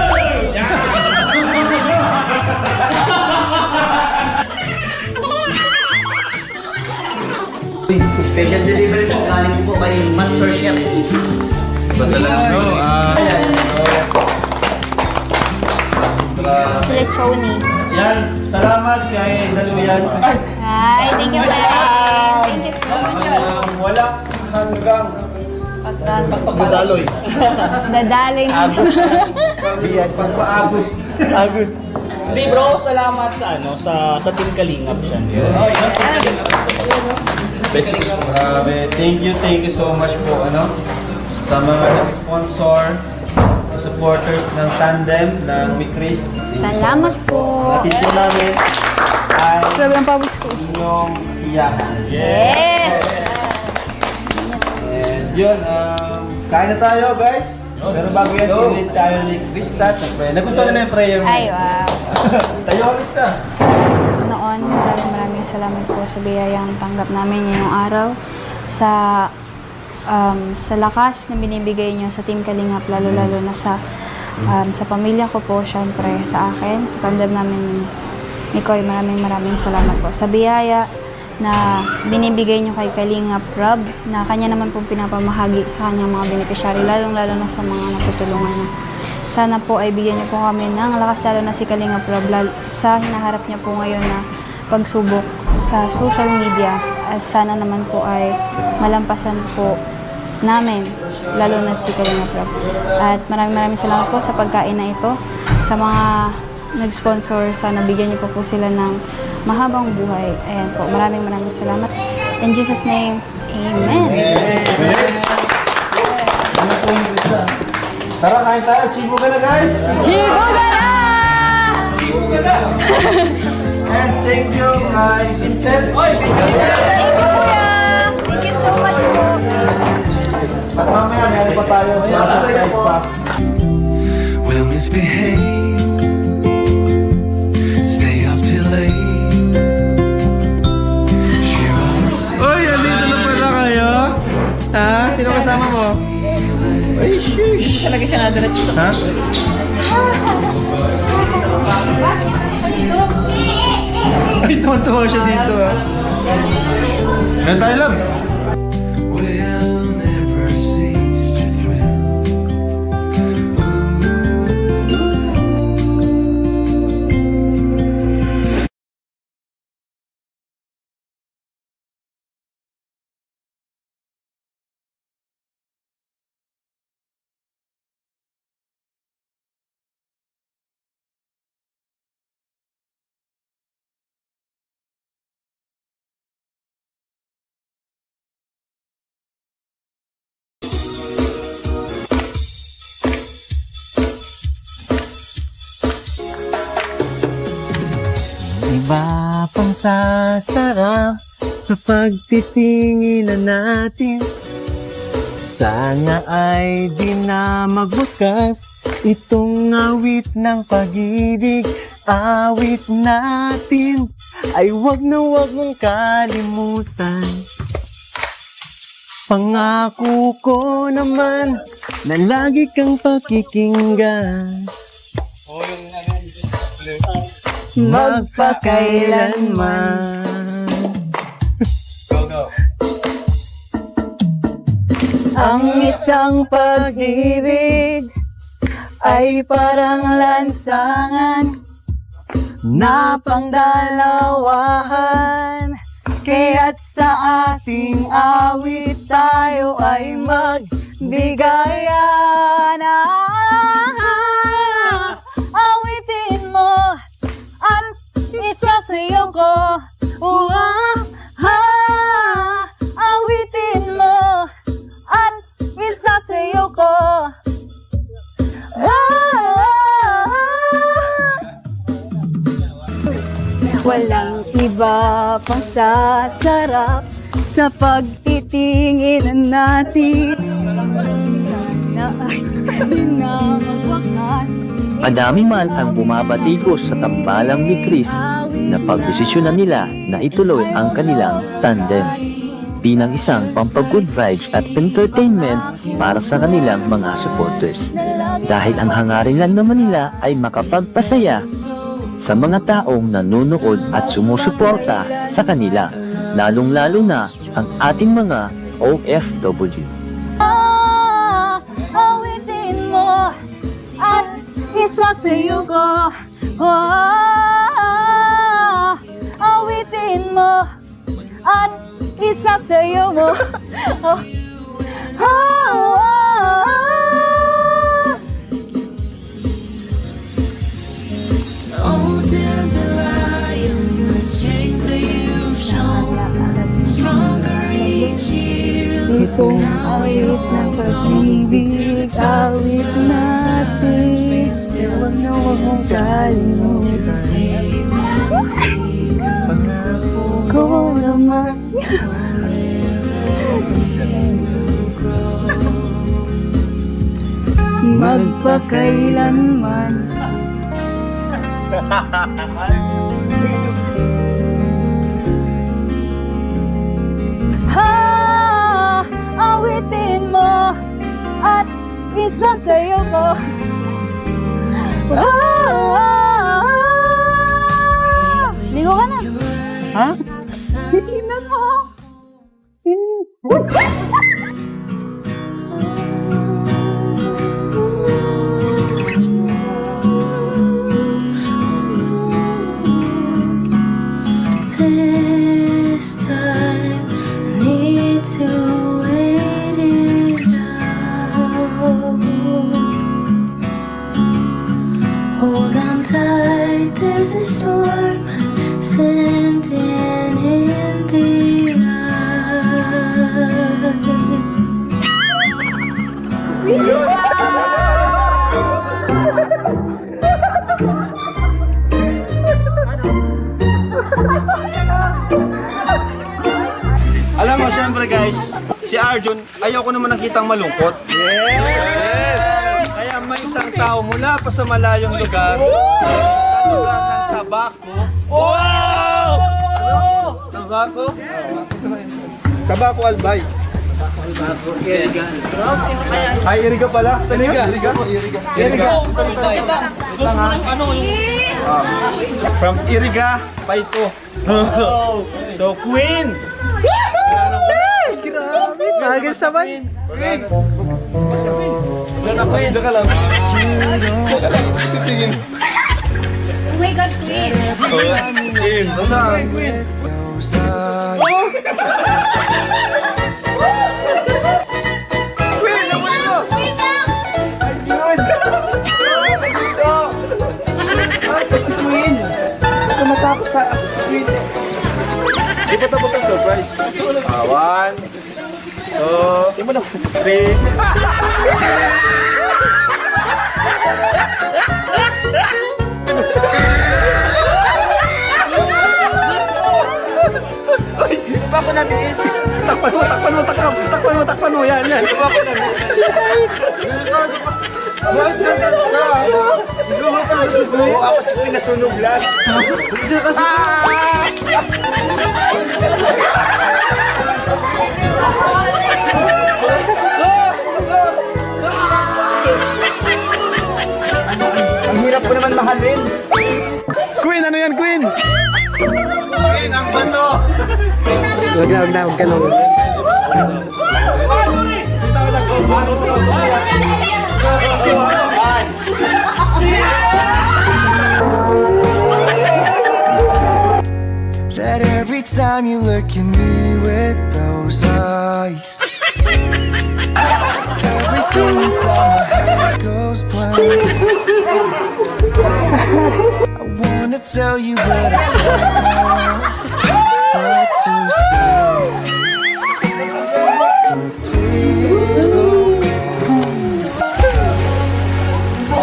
Special delivery po. Galing po kay Master Chef. Ba talaga? Sila Choni. Yan, salamat kay Daluyan. Hi, thank you, Mary. Thank you so much. Walang hanggang Dadaloy. Dadaling. Yan, pagpaagos. Agos. Hindi bro, salamat sa Team Kalingap siya. Grabe, thank you so much po sa mga nag-sponsor, sa supporters ng Tandem, ng Mikris. Salamat po. Natin po namin ay Sobrang pawis ko. inyong siyahan. Yes! And yun, kain na tayo guys. Pero bago yan, ulit tayo ni Krista. Siyempre, nagustuhan na yung prayer mo. Ay, wow. Tayo ka, Krista. Noon, maraming salamat po sa biyayang tanggap namin ngayong araw. Sa lakas na binibigay niyo sa Team Kalingap, lalo-lalo na sa pamilya ko po, syempre sa akin, sa Tandem namin ni Koy, maraming salamat po. Sa biyaya na binibigay niyo kay Kalingap Rob, na kanya naman pong pinapamahagi sa kanyang mga beneficiary, lalong-lalo na sa mga natutulungan niya. Sana po ay bigyan niyo po kami ng lakas, lalo na si Kalingap Rob, sa hinaharap niya po ngayon na pagsubok sa social media. At sana naman po ay malampasan po namin, lalo na si Kalingap Rob. At maraming salamat po sa pagkain na ito. Sa mga nag-sponsor, sana bigyan niyo po sila ng mahabang buhay. Ayan po, maraming salamat. In Jesus' name, Amen. Tara, kain tayo. Chibo ka na guys. Chibo ka na! Chibo ka na! And thank you kay Vincent. Thank you, Kuya! Thank you so much po. At mamaya, meron pa tayo sa surprise pa. We'll misbehave, stay up till late. Uy, andito na pala kayo? Ha? Sino kasama mo? Ay, shush! Talaga siya nadiretso. Ha? Ay, tuwa siya dito ha. Kaya tayo, love. We'll never cease to thrill. Iba pang sasarap sa pagtitinginan natin. Sana ay di na magbukas itong awit ng pag-ibig. Awit natin ay wag mong kalimutan. Pangako ko naman na lagi kang pakikinggan. Magpakailanman. Go. Ang isang pag-ibig ay parang lansangan na pangdalawahan. Kaya't sa ating awit tayo ay magbigayan. ko. Awitin mo at isasayaw ko. Walang iba pang sasarap sa pagtitingin natin. Sana ay di na magwakas. Madami man ang bumabatikos sa tambalang ni Chris na pagdesisyonan nila na ituloy ang kanilang tandem bilang isang pampag-good vibes at entertainment para sa kanilang mga supporters. Dahil ang hangarin lang naman nila ay makapagpasaya sa mga taong nanonood at sumusuporta sa kanila, lalong-lalo na ang ating mga OFW. Awitin mo at isasayaw ko. Awitin mo at isasayaw mo. Itong awit ng pag-ibig, awit natin, huwag na huwag mong kalimutan. Ko naman. Magpakailanman. Awitin mo at isasayaw ko. Ligo ka na. Ha? Tingnan mo. This time I need to wait it out. Hold on tight, there's a storm standing in the Alam mo, syempre guys, si Arjun, ayoko naman nakitang malungkot. Yes! Kaya may isang tao mula pa sa malayong lugar, sa lugar ng Tabaco. Wow! Tabaco? Tabaco Albay. Iriga. Ay, Iriga pala? Saan yun? Iriga? Iriga. From Iriga, Paito. So, Queen! Grabe, nagas naman. Queen! Diyan ka lang. Tingin. Oh my God, Queen! Queen! Nasaan? Queen! Oh! Queen! Naman mo! Wait lang! Ayun! Ay, si Queen! Ito matakot sa ako si Queen. Di ba tapos ang surprise? 1, 2, 3. Ay, pa ako na-miss. Takpan mo. Yan. Pa ako na-miss. Bakit ka? Ako si Queen nasunog last. Ang hirap ko naman mahalin. Queen, ano yan, Queen? Queen, ang bato! Huwag ka nung. That every time you look at me with those eyes, everything inside my head goes blank. I wanna tell you but I don't know.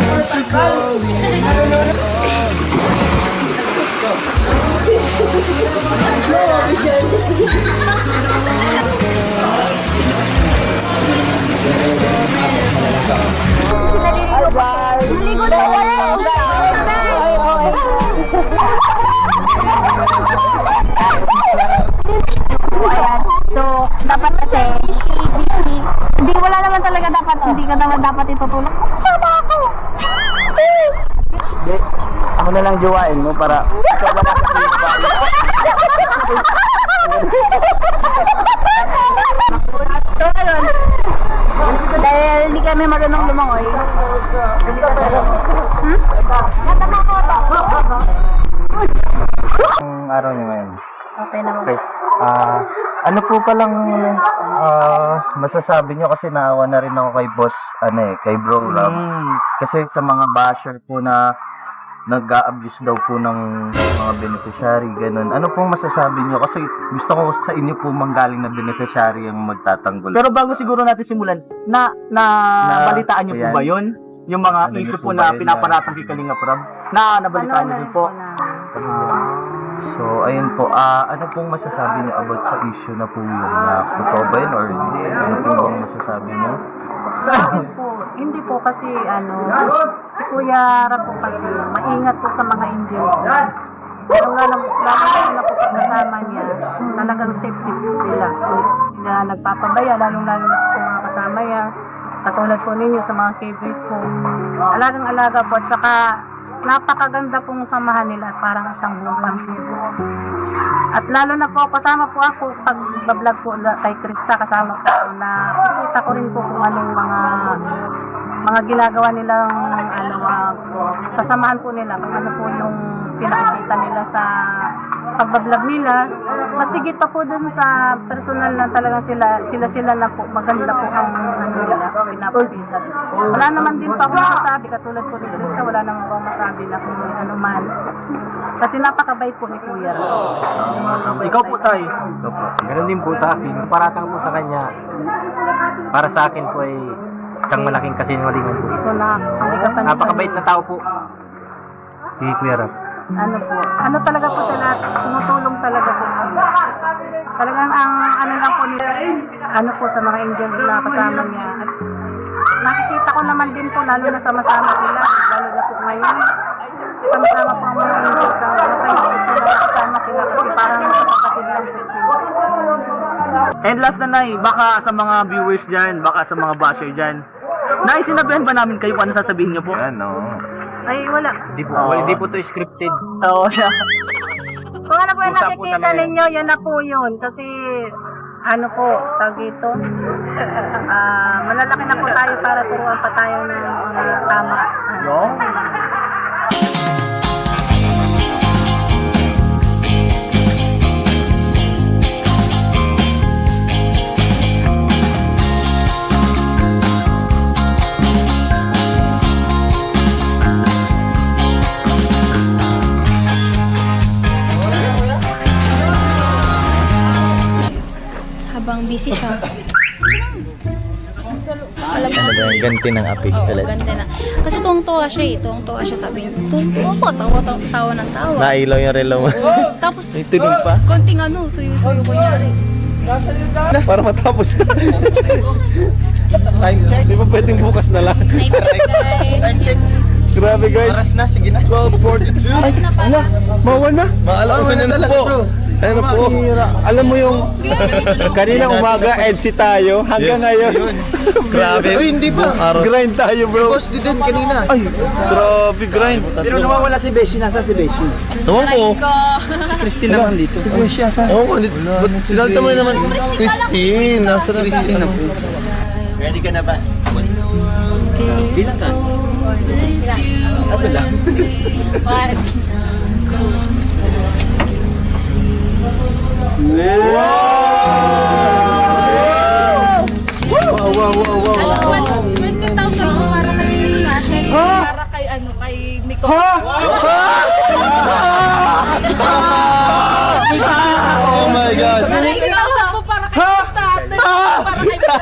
what you're calling. Naligo na So, dapat kasi, hindi, wala naman talaga dapat, hindi ka naman dapat itutulog. Sama ako! Hindi, ako na lang jowain mo para ikaw wala ka sa So, ayun. Dahil hindi kami marunong lumangoy. Ang araw niyo ngayon. Okay naman. Okay. Ano po palang masasabi niyo kasi naawa na rin ako kay boss, kay Bro Rob. Kasi sa mga basher po na nag-a-abuse daw po ng mga beneficiary, ganun. Ano pong masasabi niyo? Kasi gusto ko sa inyo po manggaling na beneficiary ang magtatanggol. Pero bago siguro natin simulan, balitaan niyo po ba yun? Yung mga issue po na pinaparatang kay Kalinga Prab? Nabalitaan niyo po? So, ayun po. Ano pong masasabi niyo about sa issue na po yun? Na totoo ba yun or hindi? Ano pong masasabi niyo? Sa akin po, hindi po kasi si Kuya Rab po kasi maingat po sa mga angels. Lalo na po pagkasama niya, talagang safety po sila. Sila nagpapabaya, lalong-lalo na po sa mga kasama niya. Katulad po ninyo sa mga KBs po. Alagang-alaga po at saka napakaganda pong samahan nila, parang isang buong pamilya. At lalo na po, kasama po ako pag bablog po kay Krista, kasama po ako na kita ko rin po kung anong mga ginagawa nilang sasamahan po nila, kung ano po yung pinakikita nila sa pagbablog nila. Masigit pa po dun sa personal na talagang sila na po, maganda po ang nila, pinapakita. Wala naman din pa ako masasabi, katulad po ni Krista, wala naman po masabi na kung ano man. Kasi napakabait po ni Kuya Rab. Ikaw po tayo. Ganun din po sa akin. Paratang po sa kanya. Para sa akin po ay isang malaking kasinungalingan po. So Napakabait na tao po. Si Kuya Rab. Ano talaga po sila, tumutulong talaga po sila. Talagang ang lang po nila, po sa mga angels na kasama niya. At nakikita ko naman din po, lalo na sama-sama sila, lalo na po ngayon. Sama-sama po ang mga angels sa kasama sila kasi parang kapatid lang po sila. And last na baka sa mga viewers dyan, baka sa mga basher dyan, sinabihan ba namin kayo kung ano sasabihin niyo po? Ay, wala. Hindi po to scripted. Oo. Kung ano po yung nakikita ninyo, yun na po yun. Kasi, tawag ito, malalaki na po tayo para turuan pa tayo ng mga tama. Habang busy siya. Ano ba yung ganti ng apig? Oo, ganti na. Kasi tuwang-tuwa siya tuwang-tuwa siya, sabi niya. Tuwang-tuwa ko, tawa ng tawa. Nailaw yung relo mo. Tapos, tunog pa? konting suyo ko niya rin. Para matapos. Time check. Di ba pwedeng bukas na lang? Time check. Grabe guys. Oras na, sige na. 12:42. Oras na pala. Mawa na. Maalaman na lang po. Ano po? Alam mo yung kaninang umaga EDC tayo hanggang ngayon. Grabe. Uy, hindi pa. Grind tayo bro. Boss din kanina. Ay, grabe grind. Pero nawawala si Beshi. Nasaan si Beshi? Oo po. Si Christine naman dito. Si Beshi asan? Oo, sinalta mo naman. Christine, nasa Christine na po. Ready ka na ba? Bilang ka? Ako lang. Wow! 20,000 po para kay Snatcher, para kay Miko. Oh my God! 20,000 po para kay Snatcher, para kay Miko.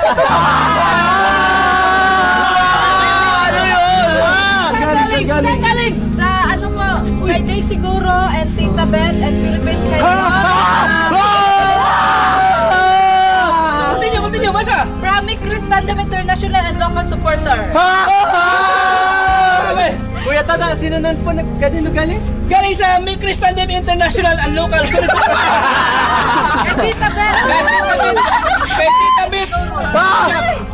Ano yun? Kuya Tata, sino nun po kanino galing? Galing sa May Chris Tandem International and Local. Kay Tita Bet. Kay Tita Bet.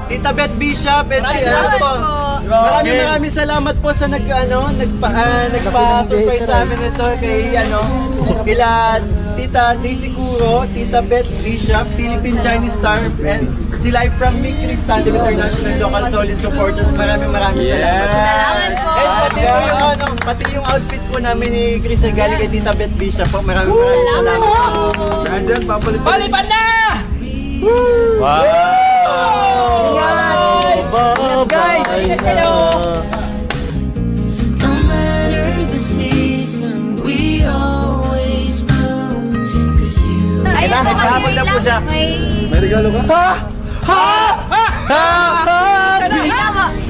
Tita Bet Bishop, Salamat po. Maraming salamat po sa nagpa-surprise sa amin ito kay kila Tita Daisy Curo, Tita Bet Bishop, Philippine Chinese Star, and sila ay from May Chris Tandem International Local Solid Supporters. Maraming salamat. Salamat po. And pati yung outfit po namin ni Chris ay galing kay Tita Bet Bishop po. Maraming salamat. Nandyan, papalipan. Palipan na! Wow! Guys, ingat kayo! No matter the season, we always bloom. 'Cause you Nagkahabol na po siya. May regalo ka?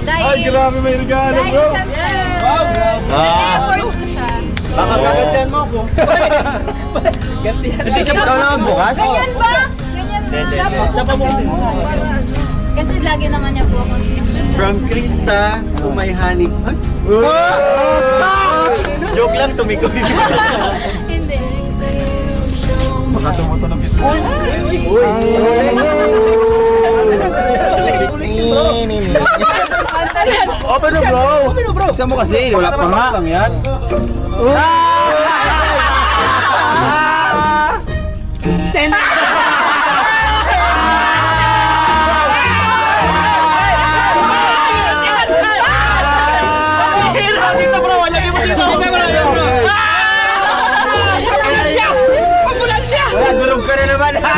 Ay, grabe may regalo, bro. Baka gagandahan mo ako. Hindi siya bukas? Ganyan ba? Ganyan ba? Siya pa mo. Kasi lagi naman niya po ako. From Krista to my honey. Joke lang, tumikoy. Hindi. Baka tumutunog ito. Open mo, bro. Open mo, bro. Isa mo kasi, wala pa nga. Lang yan. Dito, bro. Lagi mo dito. Ambulansya! Ambulansya! Durog ka na naman, ha?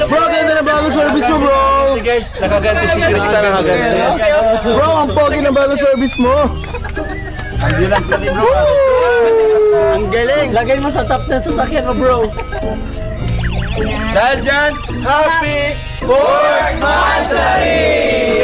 Bro, ganda na bagong service mo, bro. Guys, nakaganti si Krista, nakaganti. Bro, ang pogi ng bagong service mo. Ambulance ka din, bro. Ang galing. Lagay mo sa top ng sasakyan mo, bro. Dahil dyan, happy 4th Anniversary!